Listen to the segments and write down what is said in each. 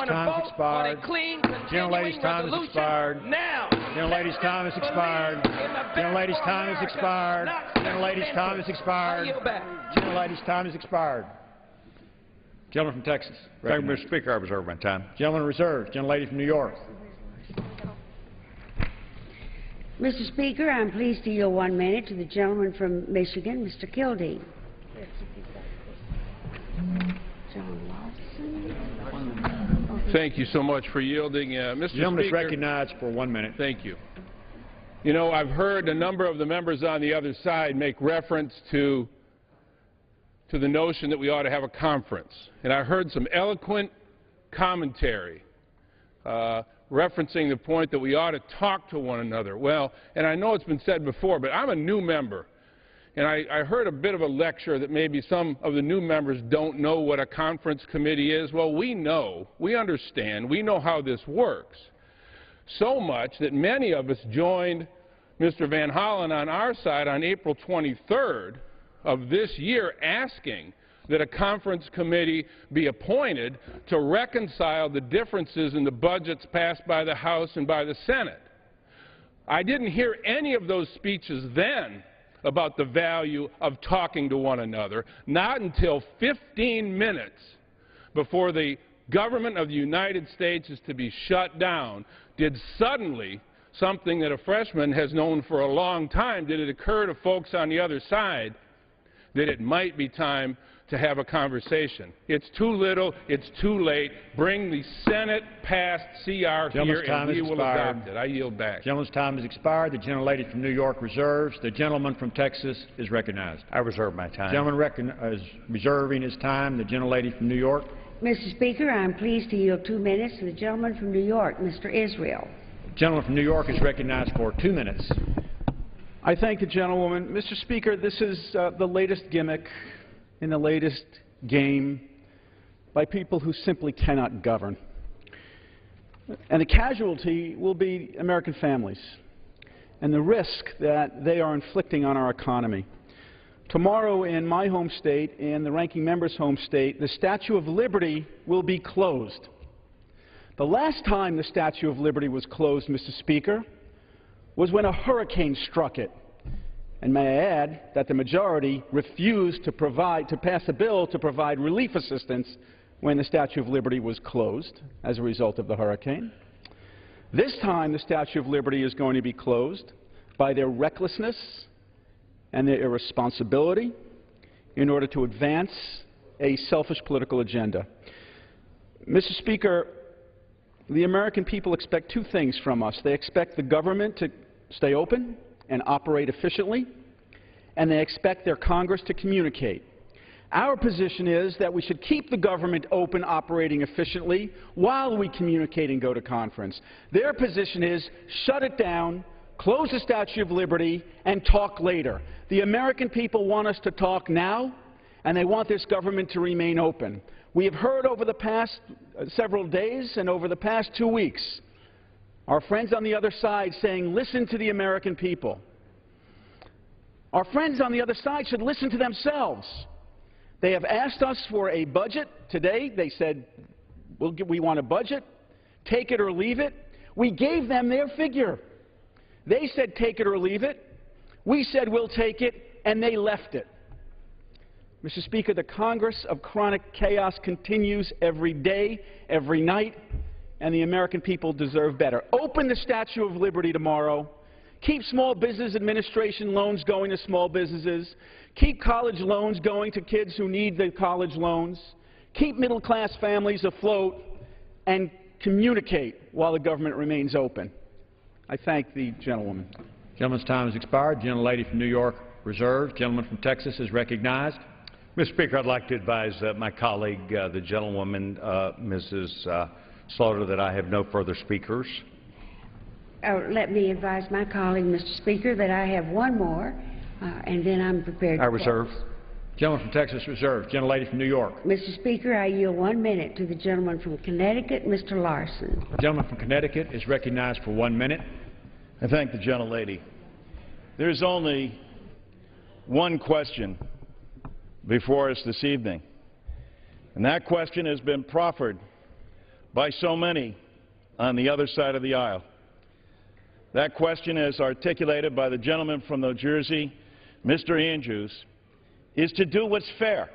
time has expired. Gentlelady's time has expired. Gentlelady's time has expired. Gentlelady's time has expired. Gentlelady's time has expired. Gentlelady's time has expired. Gentleman from Texas. Thank you, Mr. Speaker. I reserve my time. Gentleman reserved. Gentlelady from New York. Mr. Speaker, I'm pleased to yield 1 minute to the gentleman from Michigan, Mr. Kildee. John Lawson. Thank you so much for yielding. Mr. Gentleman is Speaker, recognized for 1 minute. thank you. You know, I've heard a number of the members on the other side make reference to the notion that we ought to have a conference. And I heard some eloquent commentary referencing the point that we ought to talk to one another. Well, and I know it's been said before, but I'm a new member. And I heard a bit of a lecture that maybe some of the new members don't know what a conference committee is. Well, we know, we understand, we know how this works. So much that many of us joined Mr. Van Hollen on our side on April 23rd of this year asking that a conference committee be appointed to reconcile the differences in the budgets passed by the House and by the Senate. I didn't hear any of those speeches then about the value of talking to one another, not until 15 minutes before the government of the United States is to be shut down did suddenly something that a freshman has known for a long time, did it occur to folks on the other side that it might be time to have a conversation. It's too little, it's too late. Bring the Senate-passed CR here and we will adopt it. I yield back. Gentleman's time has expired. The gentlelady from New York reserves. The gentleman from Texas is recognized. I reserve my time. Gentleman is reserving his time. The gentlelady from New York. Mr. Speaker, I'm pleased to yield 2 minutes to the gentleman from New York, Mr. Israel. The gentleman from New York is recognized for 2 minutes. I thank the gentlewoman. Mr. Speaker, this is the latest gimmick in the latest game by people who simply cannot govern. And the casualty will be American families and the risk that they are inflicting on our economy. Tomorrow in my home state and the ranking member's home state, the Statue of Liberty will be closed. The last time the Statue of Liberty was closed, Mr. Speaker, was when a hurricane struck it. And may I add that the majority refused to pass a bill to provide relief assistance when the Statue of Liberty was closed as a result of the hurricane. This time the Statue of Liberty is going to be closed by their recklessness and their irresponsibility in order to advance a selfish political agenda. Mr. Speaker, the American people expect two things from us. They expect the government to stay open and operate efficiently, and they expect their Congress to communicate. Our position is that we should keep the government open, operating efficiently, while we communicate and go to conference. Their position is shut it down, close the Statue of Liberty, and talk later. The American people want us to talk now, and they want this government to remain open. We have heard over the past several days and over the past 2 weeks our friends on the other side saying, listen to the American people. Our friends on the other side should listen to themselves. They have asked us for a budget. Today they said, we want a budget, take it or leave it. We gave them their figure. They said take it or leave it. We said we'll take it, and they left it. Mr. Speaker, the Congress of chronic chaos continues every day, every night, and the American people deserve better. Open the Statue of Liberty tomorrow. Keep Small Business Administration loans going to small businesses. Keep college loans going to kids who need the college loans. Keep middle-class families afloat, and communicate while the government remains open. I thank the gentlewoman. Gentleman's time has expired. Gentlelady from New York reserved. Gentleman from Texas is recognized. Mr. Speaker, I'd like to advise my colleague, the gentlewoman, Mrs. Slaughter, that I have no further speakers. Let me advise my colleague, Mr. Speaker, that I have one more, and then I'm prepared to reserve. close. Gentleman from Texas reserved. Gentlelady from New York. Mr. Speaker, I yield 1 minute to the gentleman from Connecticut, Mr. Larson. The gentleman from Connecticut is recognized for 1 minute. I thank the gentlelady. There's only one question before us this evening, and that question has been proffered by so many on the other side of the aisle. That question, as articulated by the gentleman from New Jersey, Mr. Andrews, is to do what's fair.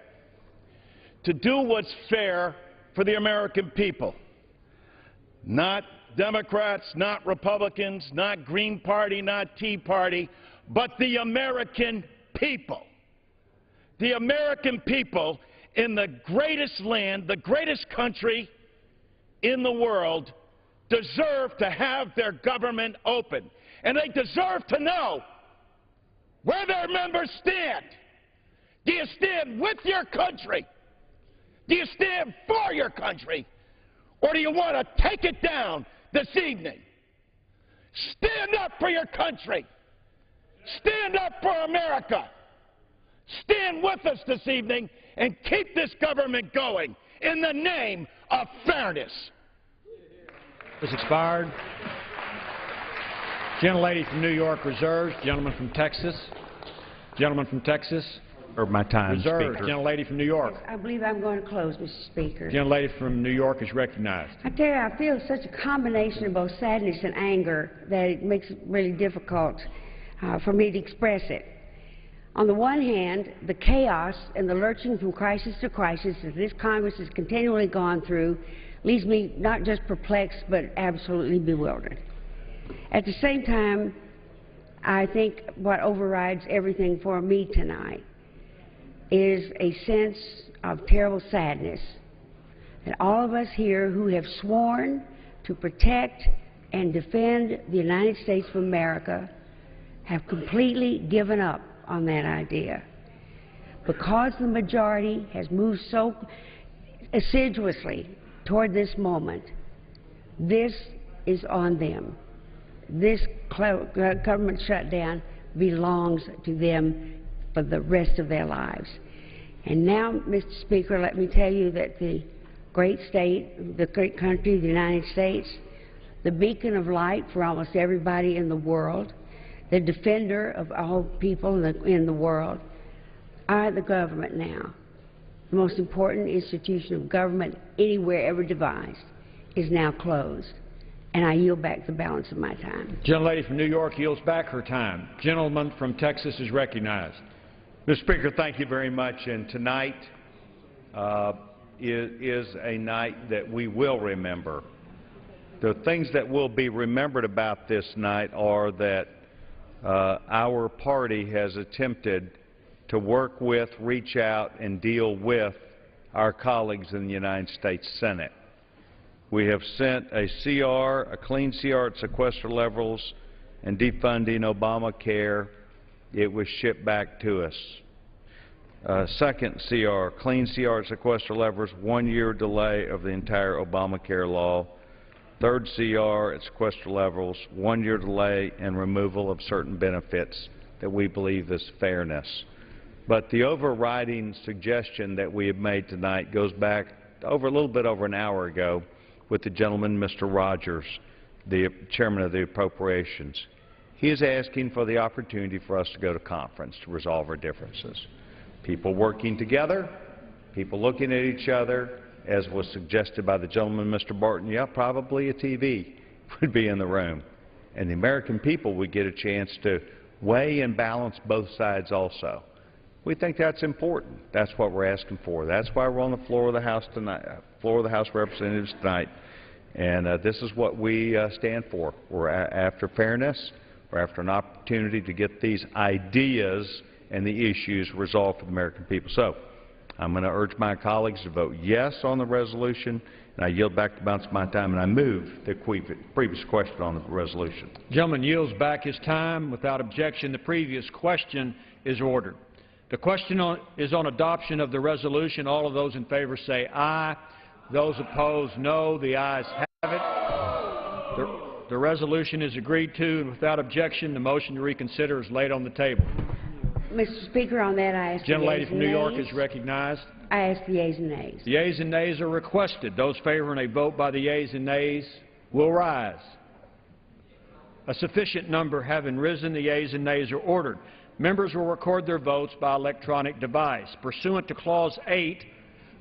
To do what's fair for the American people. Not Democrats, not Republicans, not Green Party, not Tea Party, but the American people. The American people in the greatest land, the greatest country in the world, deserve to have their government open. And they deserve to know where their members stand. Do you stand with your country? Do you stand for your country? Or do you want to take it down this evening? Stand up for your country. Stand up for America. Stand with us this evening and keep this government going in the name of fairness. Is expired. Gentlelady from New York reserves. Gentleman from Texas. Gentleman from Texas. Or my time, Reserved. Speaker. Gentlelady from New York. I believe I'm going to close, Mr. Speaker. Gentlelady from New York is recognized. I tell you, I feel such a combination of both sadness and anger that it makes it really difficult for me to express it. On the one hand, the chaos and the lurching from crisis to crisis that this Congress has continually gone through leaves me not just perplexed but absolutely bewildered. At the same time, I think what overrides everything for me tonight is a sense of terrible sadness that all of us here who have sworn to protect and defend the United States of America have completely given up on that idea. Because the majority has moved so assiduously toward this moment, this is on them. This government shutdown belongs to them for the rest of their lives. And now, Mr. Speaker, let me tell you that the great state, the great country, the United States, the beacon of light for almost everybody in the world, the defender of all people in the world, are the government now. The most important institution of government anywhere ever devised is now closed. And I yield back the balance of my time. Gentlelady from New York yields back her time. Gentleman from Texas is recognized. Mr. Speaker, thank you very much. And tonight is a night that we will remember. The things that will be remembered about this night are that our party has attempted to work with, reach out, and deal with our colleagues in the United States Senate. We have sent a CR, a clean CR at sequester levels and defunding Obamacare. It was shipped back to us. Second CR, clean CR at sequester levels, 1-year delay of the entire Obamacare law. Third CR at sequester levels, 1-year delay and removal of certain benefits that we believe is fairness. But the overriding suggestion that we have made tonight goes back a little bit over an hour ago with the gentleman, Mr. Rogers, the chairman of the Appropriations. He is asking for the opportunity for us to go to conference to resolve our differences. People working together, people looking at each other, as was suggested by the gentleman, Mr. Barton. Yeah, probably a TV would be in the room. And the American people would get a chance to weigh and balance both sides also. We think that's important. That's what we're asking for. That's why we're on the floor of the House tonight, floor of the House of Representatives tonight. And this is what we stand for. We're after fairness. We're after an opportunity to get these ideas and the issues resolved for the American people. So I'm going to urge my colleagues to vote yes on the resolution, and I yield back the balance of my time, and I move the previous question on the resolution. The gentleman yields back his time. Without objection, the previous question is ordered. The question is on adoption of the resolution. All of those in favor say aye. Those opposed, no. The ayes have it. The resolution is agreed to, and without objection, the motion to reconsider is laid on the table. Mr. Speaker, on that I ask the Gentlelady yeas from and New York nays. is recognized. I ask the yeas and nays. The yeas and nays are requested. Those favoring a vote by the yeas and nays will rise. A sufficient number having risen, the yeas and nays are ordered. Members will record their votes by electronic device. Pursuant to Clause 8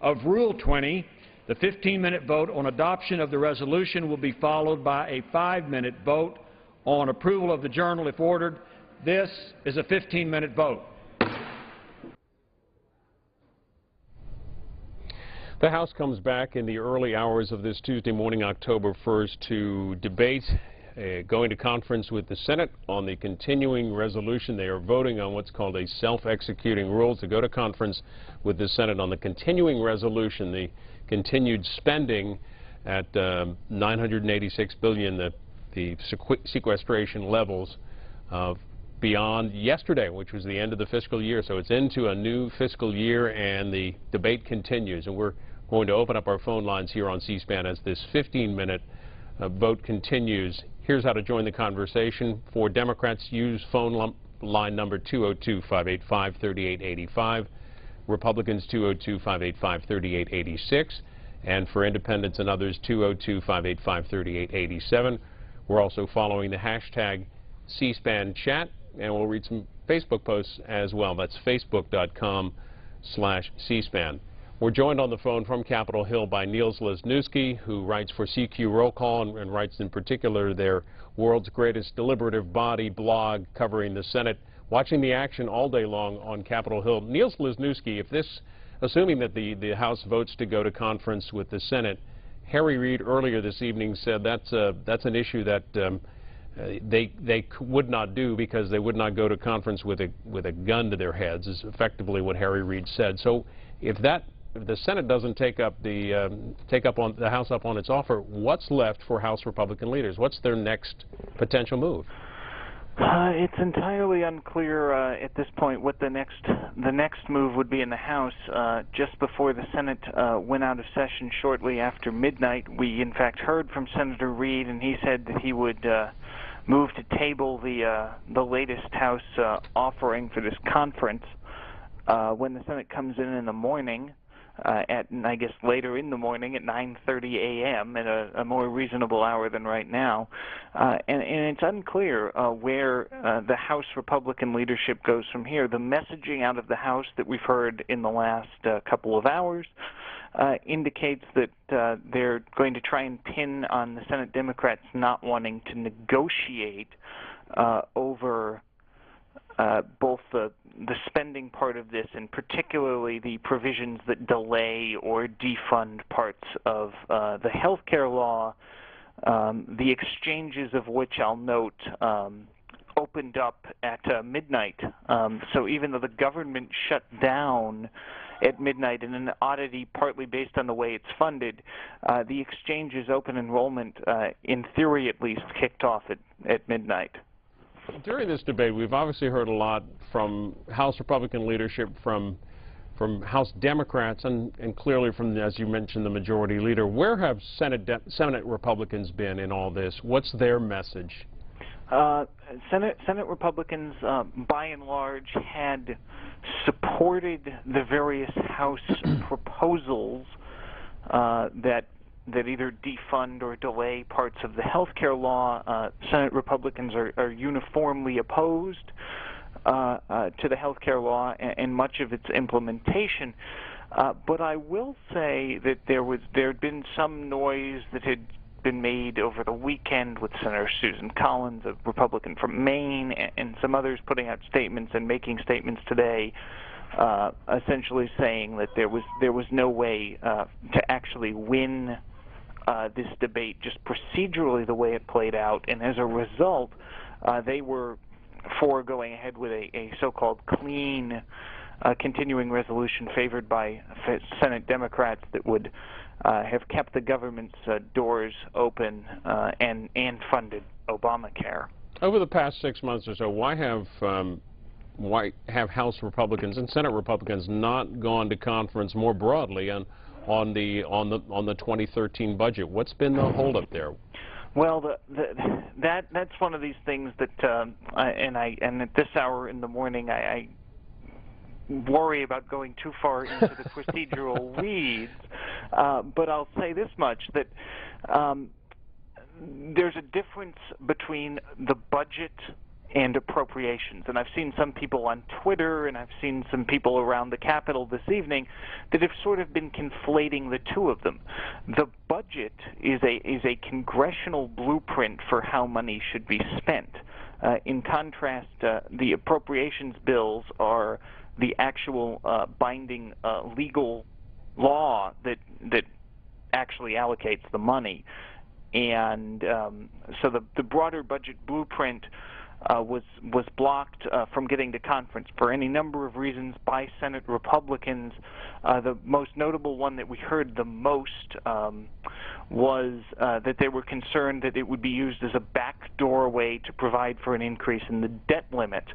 of Rule 20, The 15-minute vote on adoption of the resolution will be followed by a 5-minute vote on approval of the journal if ordered. This is a 15-minute vote. The House comes back in the early hours of this Tuesday morning, October 1st, to debate going to conference with the Senate on the continuing resolution. They are voting on what's called a self-executing rule to go to conference with the Senate on the continuing resolution, the continued spending at $986 billion, the sequestration levels beyond yesterday, which was the end of the fiscal year. So it's into a new fiscal year, and the debate continues. And we're going to open up our phone lines here on C-SPAN as this 15-minute vote continues. Here's how to join the conversation. For Democrats, use phone line number 202-585-3885. Republicans, 202-585-3886. And for independents and others, 202-585-3887. We're also following the hashtag C-SPAN chat, and we'll read some Facebook posts as well. That's facebook.com/C-SPAN. We're joined on the phone from Capitol Hill by Niels Lesniewski, who writes for CQ Roll Call and writes in particular their world's greatest deliberative body blog covering the Senate, watching the action all day long on Capitol Hill. Niels Lesniewski, if this, assuming that the House votes to go to conference with the Senate, Harry Reid earlier this evening said that's an issue that they would not do because they would not go to conference with a gun to their heads, is effectively what Harry Reid said. So if the Senate doesn't take up the House up on its offer, what's left for House Republican leaders? What's their next potential move? It's entirely unclear at this point what the next move would be in the House. Just before the Senate went out of session shortly after midnight, we in fact heard from Senator Reid, and he said that he would move to table the latest House offering for this conference when the Senate comes in the morning. At, I guess, later in the morning at 9:30 a.m. at a more reasonable hour than right now. And it's unclear where the House Republican leadership goes from here. The messaging out of the House that we've heard in the last couple of hours indicates that they're going to try and pin on the Senate Democrats not wanting to negotiate over both the spending part of this and particularly the provisions that delay or defund parts of the health care law, the exchanges of which I'll note opened up at midnight. So even though the government shut down at midnight, in an oddity partly based on the way it's funded, the exchanges open enrollment, in theory at least, kicked off at midnight. During this debate, we've obviously heard a lot from House Republican leadership, from House Democrats, and clearly from, as you mentioned, the majority leader. Where have Senate Republicans been in all this? What's their message? Senate Republicans, by and large, had supported the various House proposals that either defund or delay parts of the health care law. Senate Republicans are uniformly opposed to the health care law and much of its implementation. But I will say that there had been some noise that had been made over the weekend with Senator Susan Collins, a Republican from Maine, and some others putting out statements and making statements today essentially saying that there was no way to actually win this debate just procedurally the way it played out, and as a result, they were for going ahead with a so-called clean continuing resolution favored by Senate Democrats that would have kept the government's doors open and funded Obamacare. Over the past 6 months or so, why have House Republicans and Senate Republicans not gone to conference more broadly on the 2013 budget? What's been the holdup there? Well, that's one of these things that, and at this hour in the morning, I worry about going too far into the procedural weeds. But I'll say this much, that there's a difference between the budget and appropriations. And I've seen some people on Twitter and I've seen some people around the Capitol this evening that have sort of been conflating the two of them. The budget is a congressional blueprint for how money should be spent. In contrast, the appropriations bills are the actual binding legal law that actually allocates the money. And so the broader budget blueprint was blocked from getting to conference for any number of reasons by Senate Republicans. The most notable one that we heard the most was that they were concerned that it would be used as a backdoor way to provide for an increase in the debt limit,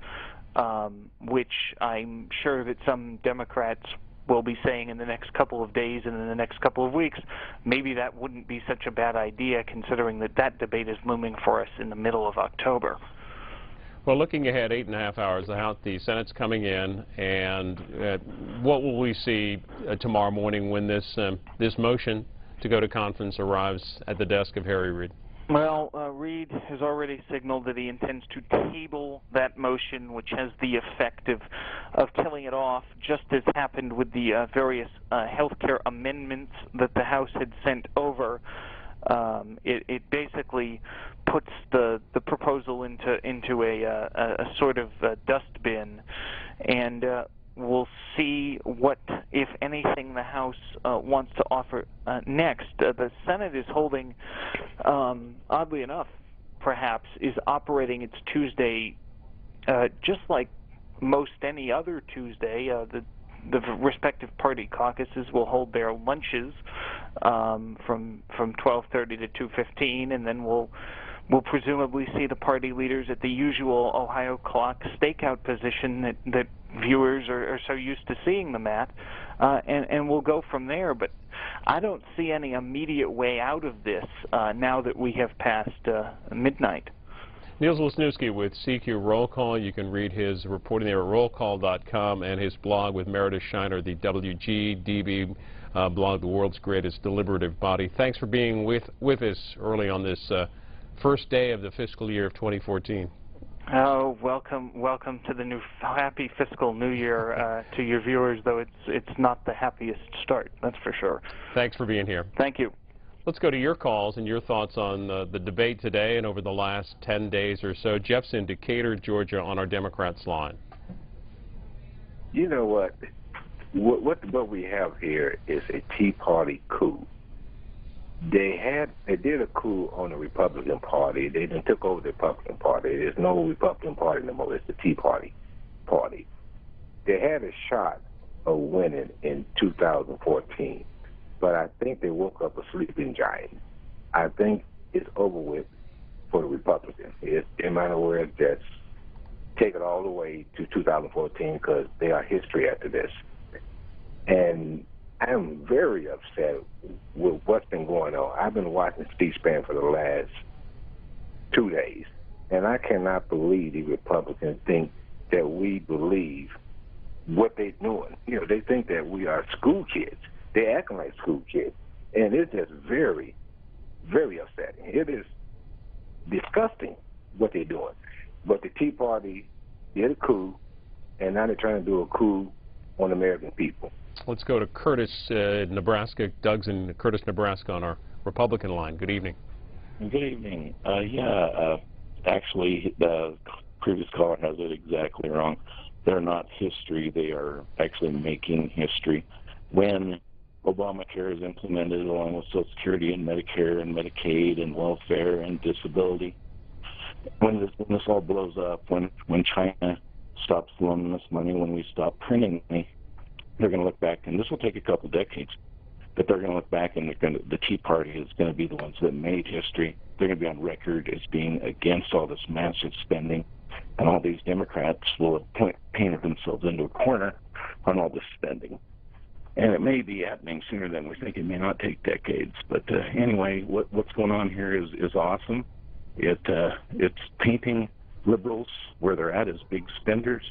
which I'm sure that some Democrats will be saying in the next couple of days and in the next couple of weeks, maybe that wouldn't be such a bad idea considering that debate is looming for us in the middle of October. Well, looking ahead 8.5 hours, the Senate's coming in, and what will we see tomorrow morning when this motion to go to conference arrives at the desk of Harry Reid? Well, Reid has already signaled that he intends to table that motion, which has the effect of killing it off, just as happened with the various health care amendments that the House had sent over. It basically puts the proposal into a sort of dustbin, and we'll see what, if anything, the House wants to offer next. The Senate is holding, oddly enough, perhaps, is operating its Tuesday just like most any other Tuesday. The respective party caucuses will hold their lunches from 12:30 to 2:15, and then we'll presumably see the party leaders at the usual Ohio clock stakeout position that viewers are so used to seeing them at, and we'll go from there. But I don't see any immediate way out of this now that we have passed midnight. Niels Wisniewski with CQ Roll Call. You can read his reporting there at rollcall.com and his blog with Meredith Shiner, the WGDB blog, the world's greatest deliberative body. Thanks for being with us early on this first day of the fiscal year of 2014. Oh, welcome to the happy fiscal new year to your viewers, though it's not the happiest start, that's for sure. Thanks for being here. Thank you. Let's go to your calls and your thoughts on the debate today and over the last 10 days or so. Jeff's in Decatur, Georgia, on our Democrats line. You know what? What we have here is a Tea Party coup. They did a coup on the Republican Party. They then took over the Republican Party. There's no Republican Party anymore. It's the Tea Party. They had a shot of winning in 2014. But I think they woke up a sleeping giant. I think it's over with for the Republicans. It's, in other words, just take it all the way to 2014 because they are history after this. And I'm very upset with what's been going on. I've been watching C-SPAN for the last 2 days, and I cannot believe the Republicans think that we believe what they're doing. You know, they think that we are school kids. They're acting like school kids, and it's just very, very upsetting. It is disgusting what they're doing. But the Tea Party did a coup, and now they're trying to do a coup on the American people. Let's go to Curtis, Nebraska. Doug's in Curtis, Nebraska, on our Republican line. Good evening. Good evening. Actually, the previous caller has it exactly wrong. They're not history. They are actually making history. When Obamacare is implemented along with Social Security and Medicare and Medicaid and welfare and disability, when this all blows up, when China stops loaning us money, when we stop printing money, they're going to look back, and this will take a couple decades, but they're going to look back and the Tea Party is going to be the ones that made history. They're going to be on record as being against all this massive spending, and all these Democrats will have painted themselves into a corner on all this spending. And it may be happening sooner than we think. It may not take decades. But anyway, what's going on here is awesome. It's painting liberals where they're at as big spenders.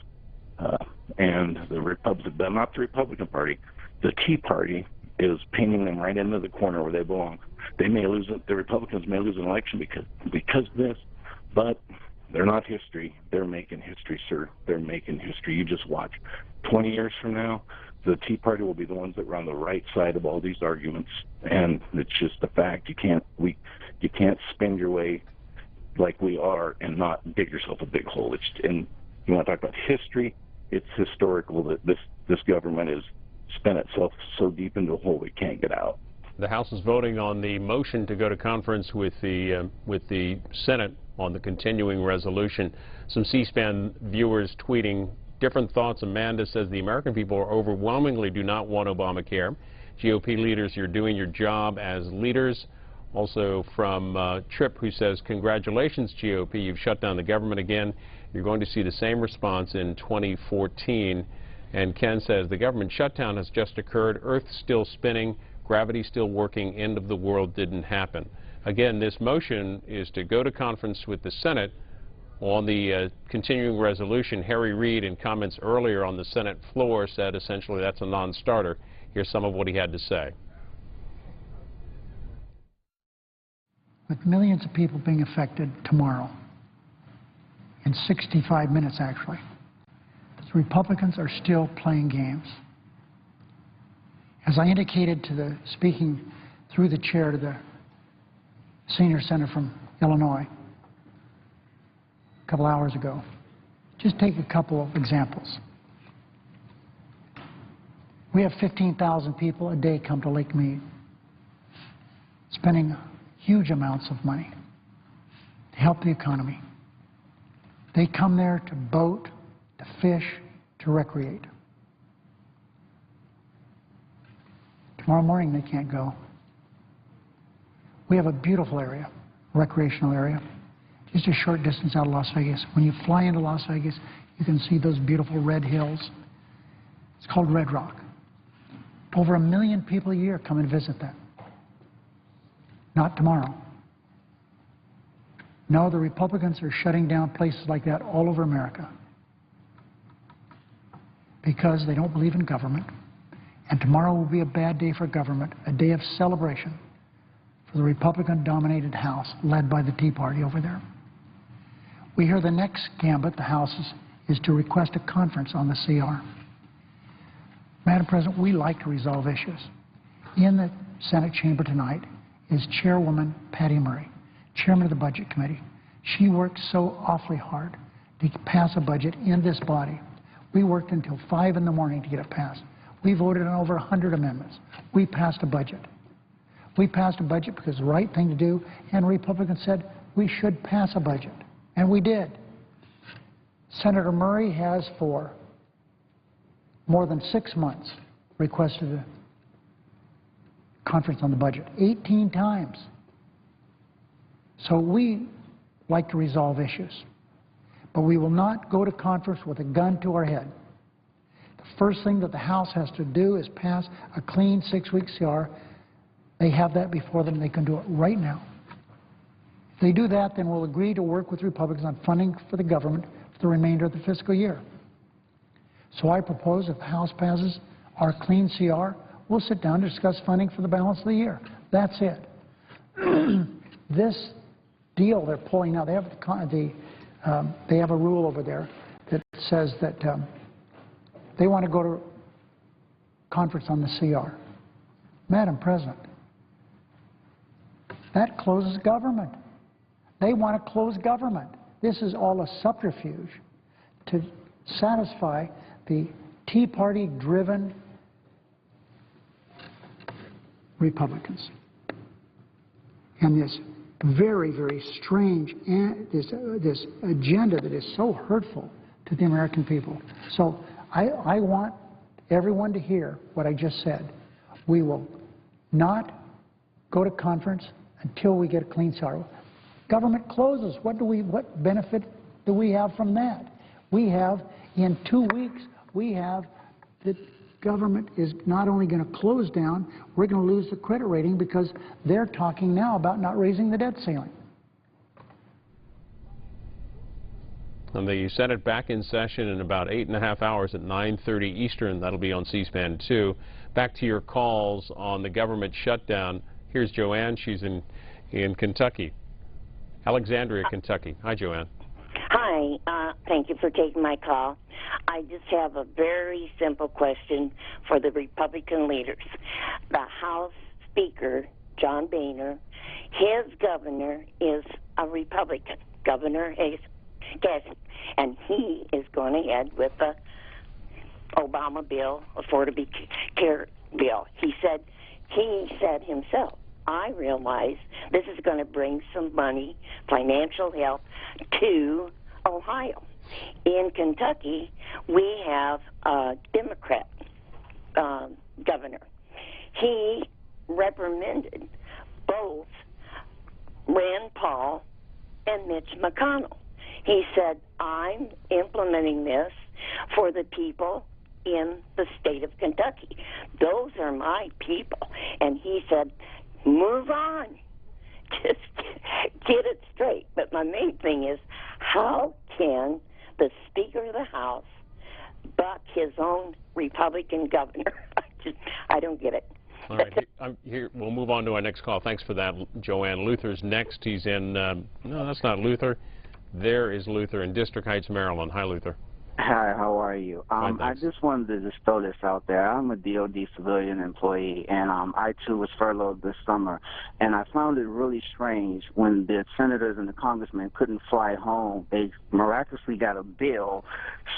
And the Republican, not the Republican Party, the Tea Party is painting them right into the corner where they belong. They may lose it. The Republicans may lose an election because of this, but They're not history. They're making history, sir. They're making history. You just watch. 20 years from now, the Tea Party will be the ones that are on the right side of all these arguments, and it's just a fact. You can't spend your way like we are and not dig yourself a big hole. And you want to talk about history? It's historical that this government has spent itself so deep into a hole it can't get out. The House is voting on the motion to go to conference with the Senate on the continuing resolution. Some C-SPAN viewers tweeting different thoughts. Amanda says the American people overwhelmingly do not want Obamacare. GOP leaders, you're doing your job as leaders. Also from Tripp, who says, congratulations, GOP, you've shut down the government again. You're going to see the same response in 2014. And Ken says, the government shutdown has just occurred. Earth's still spinning. Gravity still working. End of the world didn't happen. Again, this motion is to go to conference with the Senate on the continuing resolution. Harry Reid, in comments earlier on the Senate floor, said essentially that's a non-starter. Here's some of what he had to say. With millions of people being affected tomorrow, in 65 minutes actually, the Republicans are still playing games. As I indicated to the speaking through the chair to the senior senator from Illinois a couple hours ago, just take a couple of examples. We have 15,000 people a day come to Lake Mead, spending huge amounts of money to help the economy. They come there to boat, to fish, to recreate. Tomorrow morning they can't go. We have a beautiful area, recreational area, just a short distance out of Las Vegas. When you fly into Las Vegas, you can see those beautiful red hills. It's called Red Rock. Over 1 million people a year come and visit that. Not tomorrow. No, the Republicans are shutting down places like that all over America because they don't believe in government. And tomorrow will be a bad day for government, a day of celebration for the Republican-dominated House led by the Tea Party over there. We hear the next gambit, the House's, is to request a conference on the CR. Madam President, we like to resolve issues. In the Senate chamber tonight is Chairwoman Patty Murray, Chairman of the Budget Committee. She worked so awfully hard to pass a budget in this body. We worked until 5 in the morning to get it passed. We voted on over 100 amendments. We passed a budget. We passed a budget because the right thing to do, and Republicans said we should pass a budget, and we did. Senator Murray has for more than 6 months requested a conference on the budget, 18 times. So we like to resolve issues, but we will not go to conference with a gun to our head. The first thing that the House has to do is pass a clean 6-week CR. They have that before them. They can do it right now. If they do that, then we'll agree to work with Republicans on funding for the government for the remainder of the fiscal year. So I propose if the House passes our clean CR, we'll sit down and discuss funding for the balance of the year. That's it. This deal they're pulling out, they have a rule over there that says that they want to go to conference on the CR. Madam President, that closes government. They want to close government. This is all a subterfuge to satisfy the Tea Party-driven Republicans. And this very, very strange, this agenda that is so hurtful to the American people. So I want everyone to hear what I just said. We will not go to conference until we get a clean CR. Government closes. What benefit do we have from that? We have, in 2 weeks, we have the government is not only going to close down, we're going to lose the credit rating because they're talking now about not raising the debt ceiling. And the Senate back in session in about 8.5 hours at 9:30 Eastern. That'll be on C-SPAN 2. Back to your calls on the government shutdown. Here's Joanne. She's in Kentucky. Alexandria, Kentucky. Hi, Joanne. Hi, thank you for taking my call. I just have a very simple question for the Republican leaders. The House Speaker, John Boehner, his governor is a Republican, Governor Kasich, and he is going ahead with the Obama bill, Affordable Care bill. He said himself, I realize this is going to bring some money, financial help, to Ohio. In Kentucky, we have a Democrat governor. He reprimanded both Rand Paul and Mitch McConnell. He said, I'm implementing this for the people in the state of Kentucky. Those are my people. And he said, move on. Just get it straight. But my main thing is, how can the Speaker of the House buck his own Republican governor? I don't get it. All right, we'll move on to our next call. Thanks for that, Joanne. Luther's next. He's in, no, that's not Luther. There is Luther in District Heights, Maryland. Hi, Luther. Hi, how are you? Fine, I just wanted to just throw this out there. I'm a DOD civilian employee, and I, too, was furloughed this summer. And I found it really strange when the senators and the congressmen couldn't fly home. They miraculously got a bill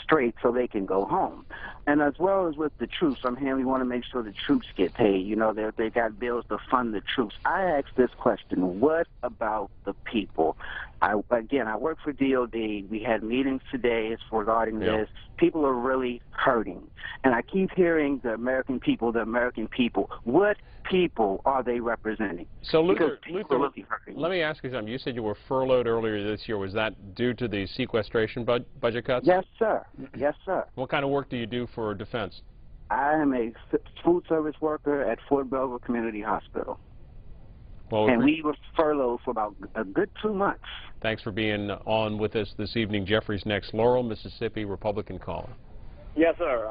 straight so they can go home. And as well as with the troops, I'm here, we want to make sure the troops get paid. You know, they got bills to fund the troops. I asked this question, what about the people? I work for DOD. We had meetings today regarding this. People are really hurting. And I keep hearing the American people, the American people. What people are they representing? So, Luther, really let me ask you something. You said you were furloughed earlier this year. Was that due to the sequestration budget cuts? Yes, sir. Yes, sir. What kind of work do you do for defense? I am a food service worker at Fort Belvoir Community Hospital. Well, and we were furloughed for about a good 2 months. Thanks for being on with us this evening. Jeffrey's next. Laurel, Mississippi, Republican caller. Yes, sir.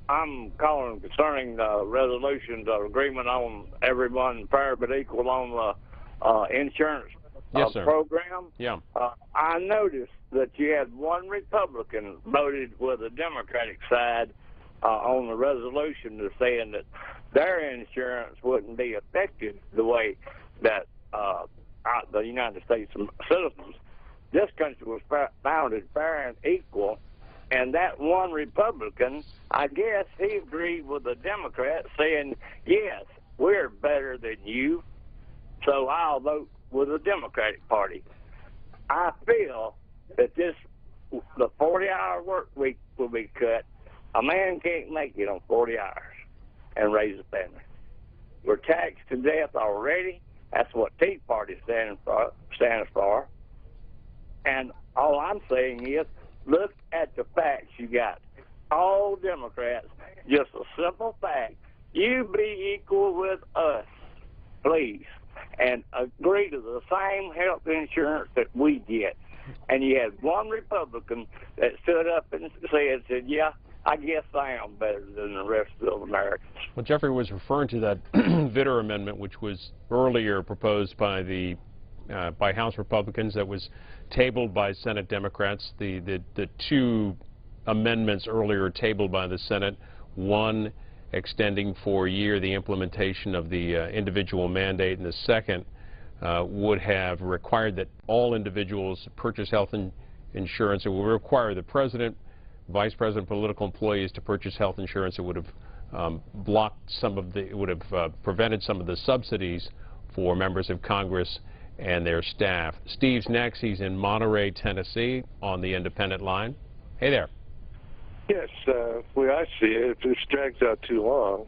I'm calling concerning the resolution, the agreement on everyone fair but equal on the insurance program. Yeah. I noticed that you had one Republican voted with the Democratic side on the resolution saying that their insurance wouldn't be affected the way that the United States citizens. This country was founded fair and equal, and that one Republican, I guess he agreed with the Democrats saying, yes, we're better than you, so I'll vote with the Democratic Party. I feel that the 40-hour work week will be cut. A man can't make it on 40 hours and raise a family. We're taxed to death already. That's what Tea Party stands for. And all I'm saying is, look at the facts you got. All Democrats, just a simple fact. You be equal with us, please, and agree to the same health insurance that we get. And you had one Republican that stood up and said, yeah, I guess I am better than the rest of Americans. Well, Jeffrey was referring to that Vitter amendment, which was earlier proposed by by House Republicans, that was tabled by Senate Democrats. The two amendments earlier tabled by the Senate, one extending for a year the implementation of the individual mandate, and the second would have required that all individuals purchase health insurance. It would require the president, vice president, political employees to purchase health insurance. It would have blocked it would have prevented some of the subsidies for members of Congress and their staff. Steve's next. He's in Monterey, Tennessee, on the independent line. Hey there. Yes, the way I see it, if this drags out too long,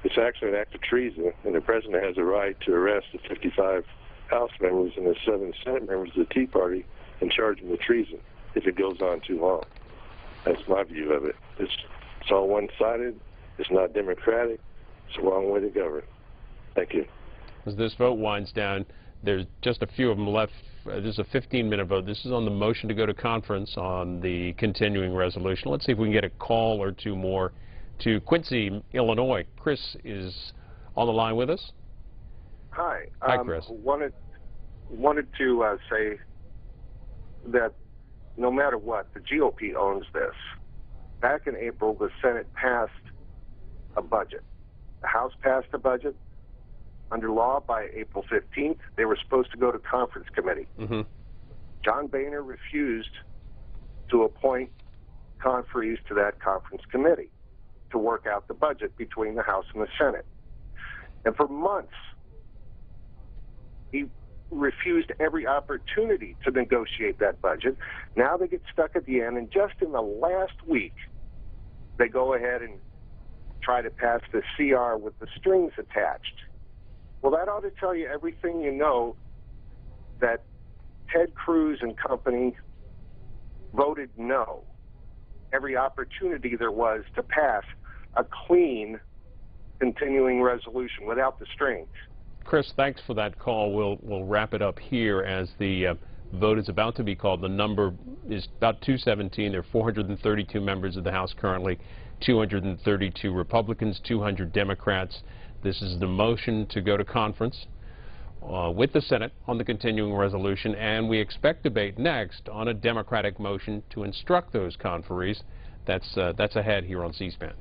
it's actually an act of treason, and the president has a right to arrest the 55 House members and the 7 Senate members of the Tea Party and charge them with treason if it goes on too long. That's my view of it. It's all one-sided. It's not democratic. It's the wrong way to govern. Thank you. As this vote winds down, there's just a few of them left. This is a 15-minute vote. This is on the motion to go to conference on the continuing resolution. Let's see if we can get a call or two more to Quincy, Illinois. Chris is on the line with us. Hi. Hi, Chris. Wanted to say that no matter what, the GOP owns this. Back in April, the Senate passed a budget. The House passed a budget. Under law, by April 15th, they were supposed to go to conference committee. John Boehner refused to appoint conferees to that conference committee to work out the budget between the House and the Senate. And for months, he refused every opportunity to negotiate that budget. Now they get stuck at the end, and just in the last week, they go ahead and try to pass the CR with the strings attached. Well, that ought to tell you everything you know, that Ted Cruz and company voted no every opportunity there was to pass a clean continuing resolution without the strings. Chris, thanks for that call. We'll wrap it up here as the vote is about to be called. The number is about 217. There are 432 members of the House currently, 232 Republicans, 200 Democrats. This is the motion to go to conference with the Senate on the continuing resolution, and we expect debate next on a Democratic motion to instruct those conferees. That's ahead here on C-SPAN.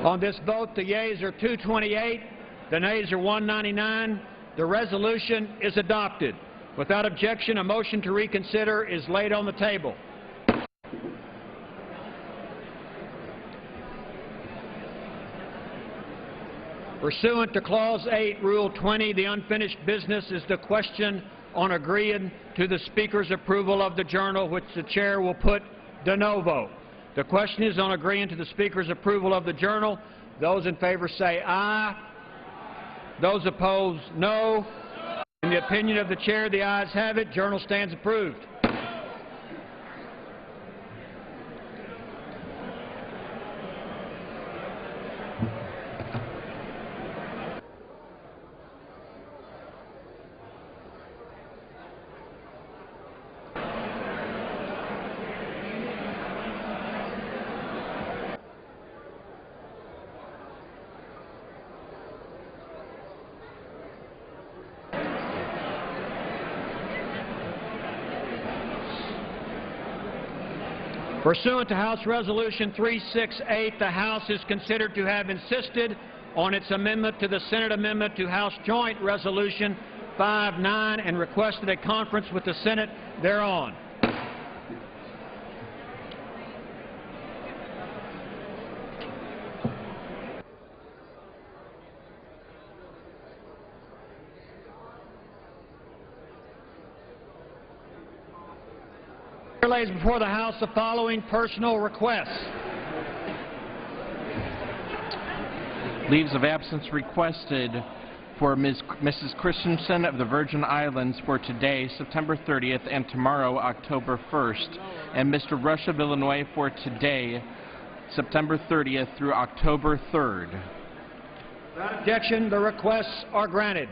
On this vote, the yeas are 228, the nays are 199. The resolution is adopted. Without objection, a motion to reconsider is laid on the table. Pursuant to Clause 8, Rule 20, the unfinished business is the question on agreeing to the Speaker's approval of the journal, which the Chair will put de novo. The question is on agreeing to the Speaker's approval of the journal. Those in favor say aye. Those opposed, no. In the opinion of the Chair, the ayes have it. Journal stands approved. Pursuant to House Resolution 368, the House is considered to have insisted on its amendment to the Senate amendment to House Joint Resolution 59 and requested a conference with the Senate thereon. Lays before the House the following personal requests. Leaves of absence requested for Mrs. Christensen of the Virgin Islands for today, September 30th, and tomorrow, October 1st, and Mr. Rush of Illinois for today, September 30th through October 3rd. Without objection, the requests are granted.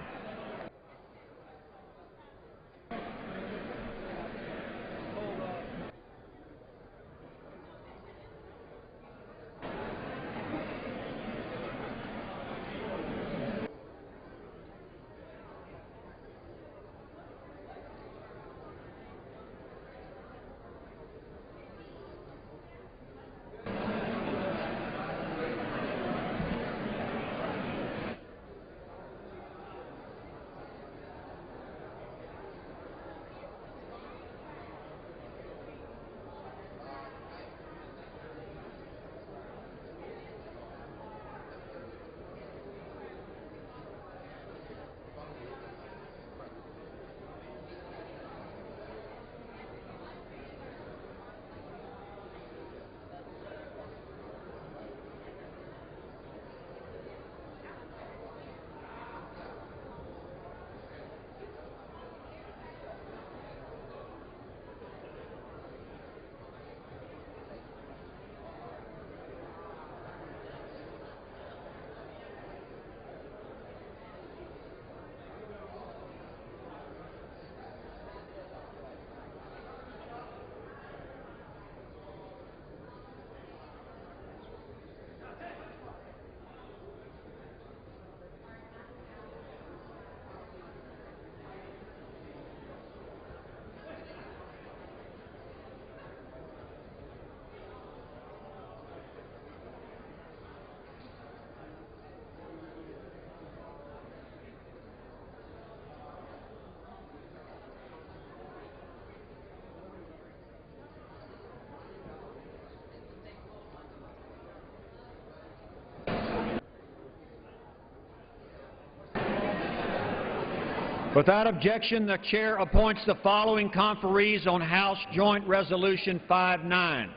Without objection, the Chair appoints the following conferees on House Joint Resolution 59.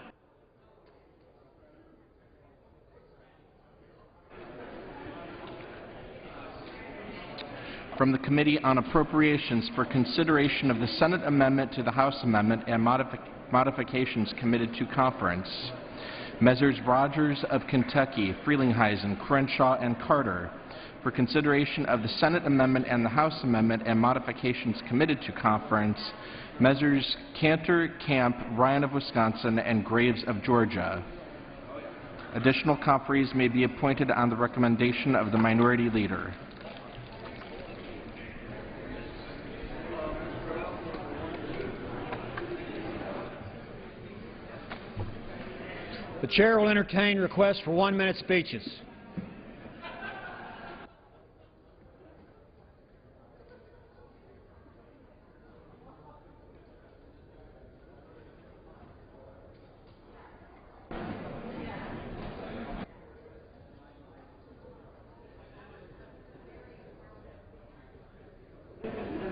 From the Committee on Appropriations for consideration of the Senate amendment to the House amendment and modifications committed to conference, Messrs. Rogers of Kentucky, Frelinghuysen, Crenshaw, and Carter. For consideration of the Senate amendment and the House amendment and modifications committed to conference, Messrs. Cantor, Camp, Ryan of Wisconsin, and Graves of Georgia. Additional conferees may be appointed on the recommendation of the Minority Leader. The Chair will entertain requests for 1-minute speeches.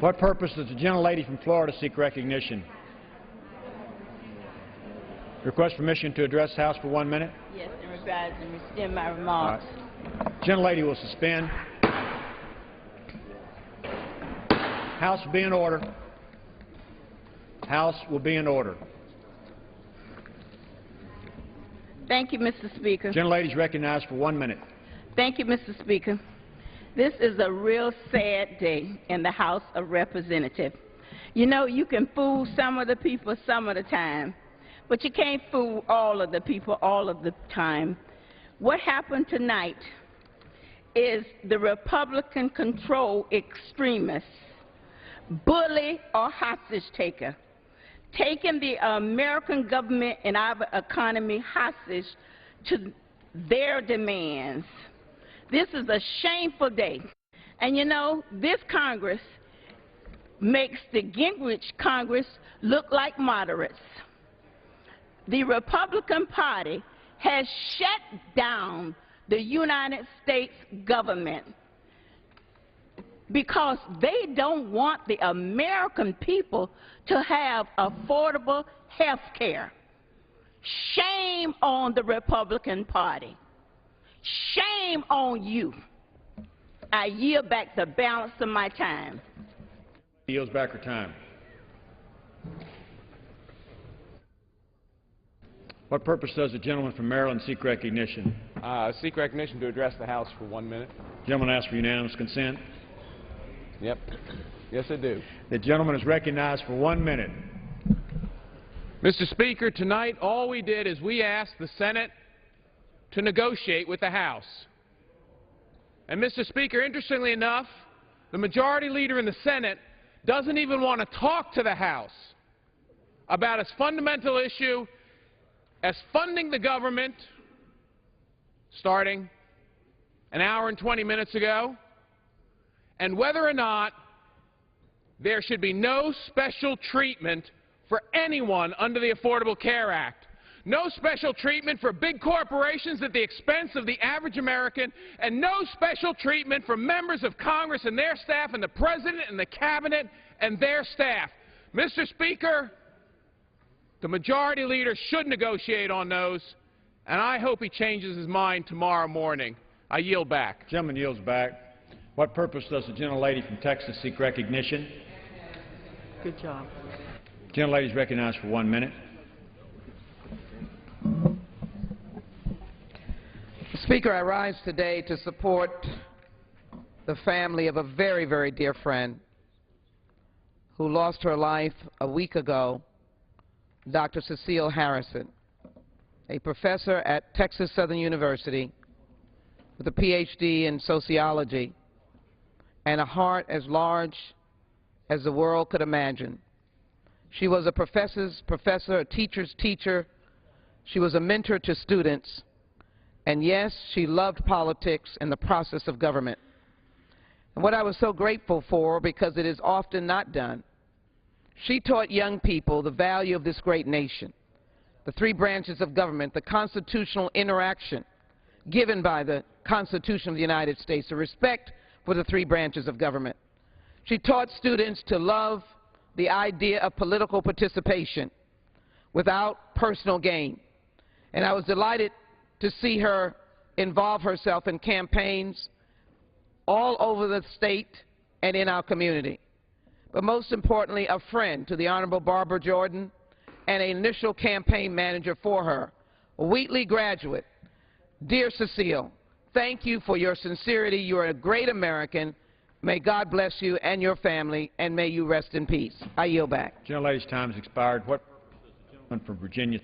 What purpose does the gentlelady from Florida seek recognition? Request permission to address the House for 1 minute. Yes, in regards and extend my remarks. Gentlelady will suspend. House will be in order. House will be in order. Thank you, Mr. Speaker. Gentlelady is recognized for 1 minute. Thank you, Mr. Speaker. This is a real sad day in the House of Representatives. You know, you can fool some of the people some of the time, but you can't fool all of the people all of the time. What happened tonight is the Republican-controlled extremists, bully or hostage taker, taking the American government and our economy hostage to their demands. This is a shameful day. And you know, this Congress makes the Gingrich Congress look like moderates. The Republican Party has shut down the United States government because they don't want the American people to have affordable health care. Shame on the Republican Party. Shame on you. I yield back the balance of my time. Yields back her time. What purpose does the gentleman from Maryland seek recognition? Seek recognition to address the House for 1 minute. Gentleman asks for unanimous consent. Yep. Yes, I do. The gentleman is recognized for 1 minute. Mr. Speaker, tonight all we did is we asked the Senate to negotiate with the House. And, Mr. Speaker, interestingly enough, the majority leader in the Senate doesn't even want to talk to the House about its fundamental issue as funding the government starting an hour and 20 minutes ago, and whether or not there should be no special treatment for anyone under the Affordable Care Act. No special treatment for big corporations at the expense of the average American, and no special treatment for members of Congress and their staff and the President and the Cabinet and their staff. Mr. Speaker, the majority leader should negotiate on those, and I hope he changes his mind tomorrow morning. I yield back. Gentleman yields back. What purpose does the gentlelady from Texas seek recognition? Good job. Gentlelady is recognized for 1 minute. Speaker, I rise today to support the family of a very, very dear friend who lost her life a week ago, Dr. Cecile Harrison, a professor at Texas Southern University with a Ph.D. in sociology and a heart as large as the world could imagine. She was a professor's professor, a teacher's teacher. She was a mentor to students. And yes, she loved politics and the process of government. And what I was so grateful for, because it is often not done, she taught young people the value of this great nation, the three branches of government, the constitutional interaction given by the Constitution of the United States, the respect for the three branches of government. She taught students to love the idea of political participation without personal gain. And I was delighted to see her involve herself in campaigns all over the state and in our community. But most importantly, a friend to the Honorable Barbara Jordan and an initial campaign manager for her, a Wheatley graduate. Dear Cecile, thank you for your sincerity. You are a great American. May God bless you and your family, and may you rest in peace. I yield back. Gentlelady's time has expired. What gentleman from Virginia?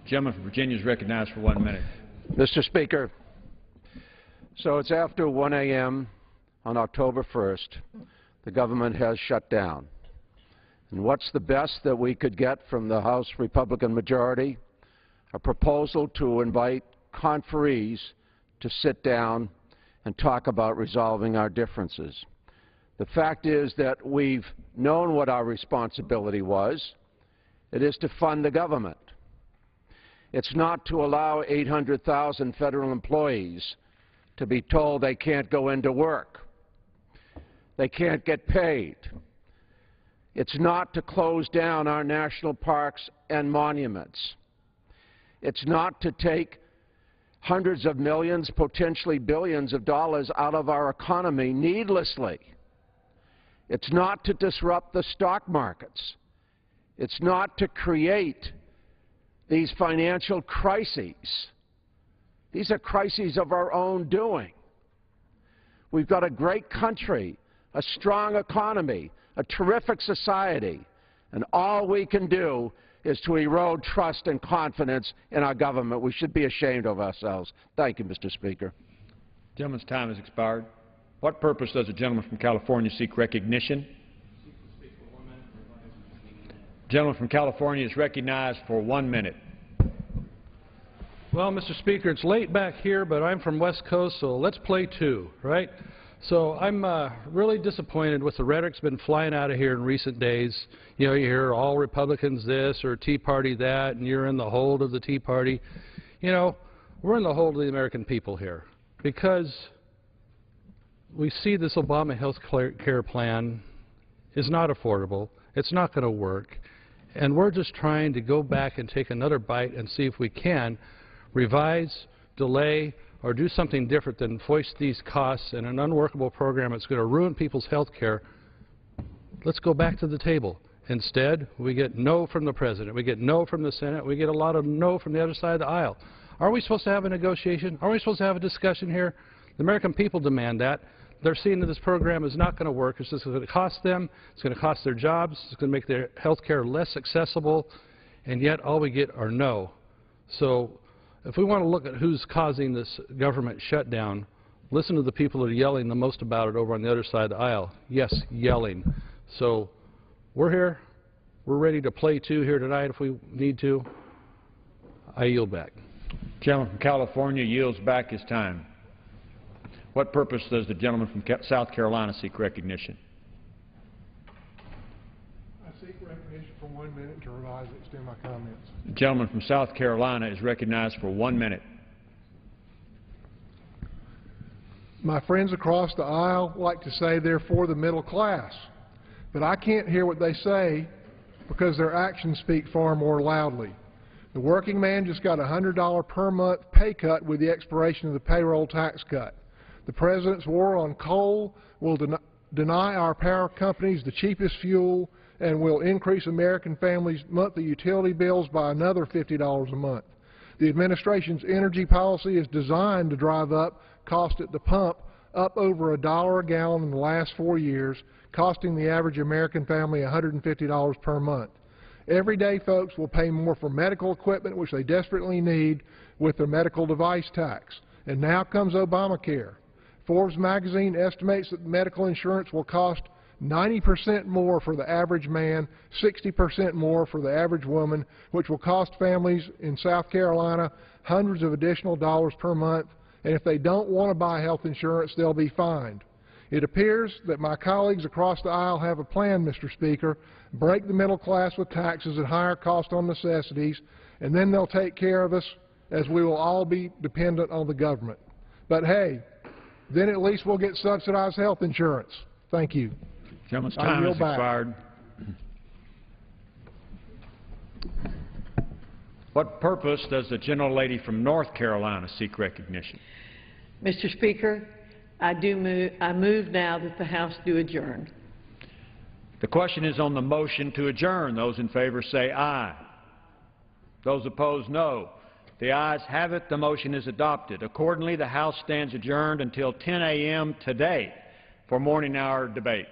Gentleman from Virginia is recognized for 1 minute. Mr. Speaker, so it's after 1 a.m. on October 1st. The government has shut down. And what's the best that we could get from the House Republican majority? A proposal to invite conferees to sit down and talk about resolving our differences. The fact is that we've known what our responsibility was. It is to fund the government. It's not to allow 800,000 federal employees to be told they can't go into work. They can't get paid. It's not to close down our national parks and monuments. It's not to take hundreds of millions, potentially billions of dollars out of our economy needlessly. It's not to disrupt the stock markets. It's not to create these financial crises. These are crises of our own doing. We've got a great country, a strong economy, a terrific society, and all we can do is to erode trust and confidence in our government. We should be ashamed of ourselves. Thank you, Mr. Speaker. The gentleman's time has expired. What purpose does the gentleman from California seek recognition? The gentleman from California is recognized for 1 minute. Well, Mr. Speaker, it's late back here, but I'm from West Coast, so let's play two, right? So I'm really disappointed with the rhetoric that's been flying out of here in recent days. You know, you hear all Republicans this or Tea Party that, and you're in the hold of the Tea Party. You know, we're in the hold of the American people here because we see this Obama health care plan is not affordable. It's not going to work. And we're just trying to go back and take another bite and see if we can revise, delay, or do something different than foist these costs in an unworkable program that's going to ruin people's health care. Let's go back to the table. Instead, we get no from the President. We get no from the Senate. We get a lot of no from the other side of the aisle. Are we supposed to have a negotiation? Are we supposed to have a discussion here? The American people demand that. They're seeing that this program is not going to work. It's just going to cost them. It's going to cost their jobs. It's going to make their health care less accessible. And yet all we get are no. So if we want to look at who's causing this government shutdown, listen to the people that are yelling the most about it over on the other side of the aisle. Yes, yelling. So we're here. We're ready to play two here tonight if we need to. I yield back. The gentleman from California yields back his time. What purpose does the gentleman from South Carolina seek recognition? I seek recognition for 1 minute to revise and extend my comments. The gentleman from South Carolina is recognized for 1 minute. My friends across the aisle like to say they're for the middle class, but I can't hear what they say because their actions speak far more loudly. The working man just got a $100 per month pay cut with the expiration of the payroll tax cut. The President's war on coal will deny our power companies the cheapest fuel and will increase American families' monthly utility bills by another $50 a month. The administration's energy policy is designed to drive up cost at the pump up over $1 a gallon in the last 4 years, costing the average American family $150 per month. Everyday folks will pay more for medical equipment, which they desperately need, with their medical device tax. And now comes Obamacare. Forbes magazine estimates that medical insurance will cost 90% more for the average man, 60% more for the average woman, which will cost families in South Carolina hundreds of additional dollars per month, and if they don't want to buy health insurance, they'll be fined. It appears that my colleagues across the aisle have a plan, Mr. Speaker. Break the middle class with taxes and higher cost on necessities, and then they'll take care of us, as we will all be dependent on the government. But hey, then at least we'll get subsidized health insurance. Thank you. Gentleman's time has expired. What purpose does the gentlelady from North Carolina seek recognition? Mr. Speaker, I move now that the House do adjourn. The question is on the motion to adjourn. Those in favor say aye. Those opposed, no. The ayes have it. The motion is adopted. Accordingly, the House stands adjourned until 10 a.m. today for morning hour debate.